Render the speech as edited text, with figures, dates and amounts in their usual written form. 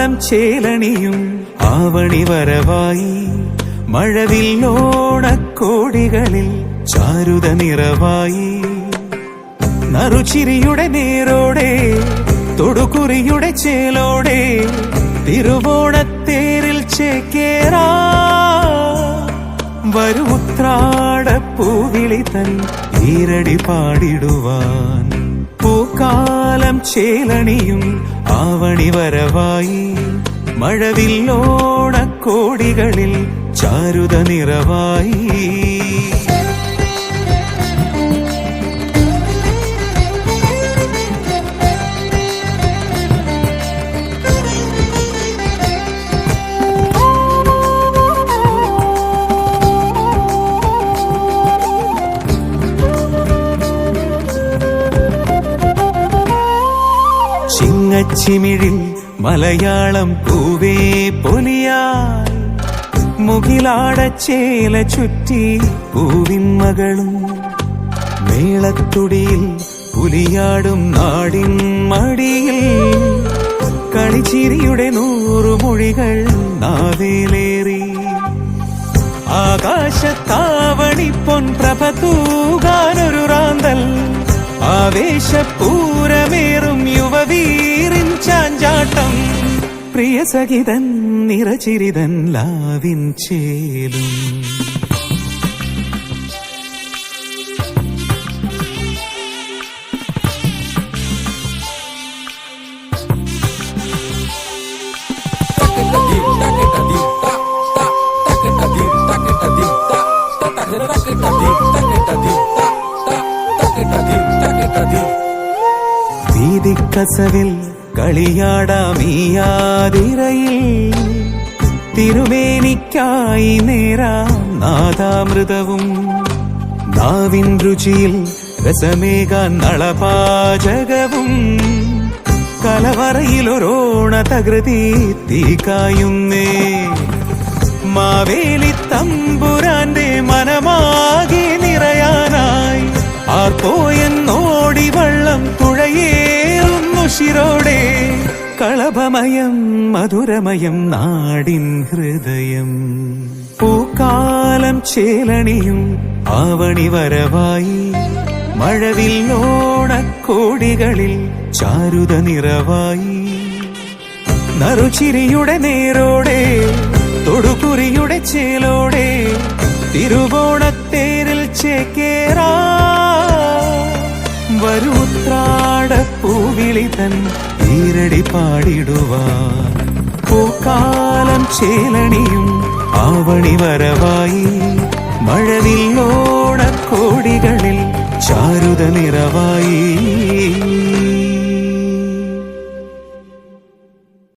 പൂക്കാലം ചേലണിയും ആവണി വരവായി മഴവില്ലോണക്കോടികളിൽ ചാരുത നിറവായി നറുചിരിയുടെ നേരോടെ തൊടുകുറിയുടെ ചേലോടെ തിരുവോണത്തേരിൽ ചേക്കേറാ വരൂ ഉത്രാടപ്പൂവിളി തൻ ഈരടി പാടിടുവാൻ പൂക്കാലം ചേലണിയും ആവണി വരവായി മഴവില്ലോണക്കോടികളിൽ ചാരുത നിറവായി ചിങ്ങച്ചിമിഴിൽ മലയാളം പൂവേ പൊലിയായി മുകിലാടച്ചേല ചുറ്റി പൂവിൻ മകളും മേളത്തുടിയിൽ പുലിയാടും നാടിൻ മടിയിൽ കളിച്ചിരിയുടെ 100 മൊഴികൾ നാവേലേറി ആകാശത്താവണി പൊൻപ്രഭ തൂകാനൊരു റാന്തൽ ആവേശപൂരമേറും യുവവീറിൻ ചാഞ്ചാട്ടം പ്രിയ സഖിതൻ നിറചിരിതൻ ലാവിൻ ചേലും വീതിക്കസവിൽ കളിയാടാമീയാതിരയിൽ തിരുമേനിക്കായി നേരാം നാദാമൃതവും നാവിൻ രുചിയിൽ രസമേകാൻ നളപാചകവും കലവറയിലൊരോണ തകൃതി തീക്കായുന്നേ മാവേലി തമ്പുരാന്റെ മനമാകെ നിറയാനായി ആർപ്പോയെന്നോടി വള്ളം തുഴയേറുന്നു ശിരോടെ കളഭമയം മധുരമയം നാടിൻ ഹൃദയം പൂക്കാലം ചേലണിയും ആവണി വരവായി മഴവില്ലോണക്കോടികളിൽ ചാരുത നിറവായി നറുചിരിയുടെ നേരോടെ തൊടുകുറിയുടെ ചേലോടെ തിരുവോണത്തേരിൽ ചേക്കേറാ വരൂ ഉത്രാടപ്പൂവിളി തൻ ഈരടി പാടിടുവാൻ പൂക്കാലം ചേലണിയും ആവണി വരവായി മഴവില്ലോണക്കോടികളിൽ ചാരുത നിറവായി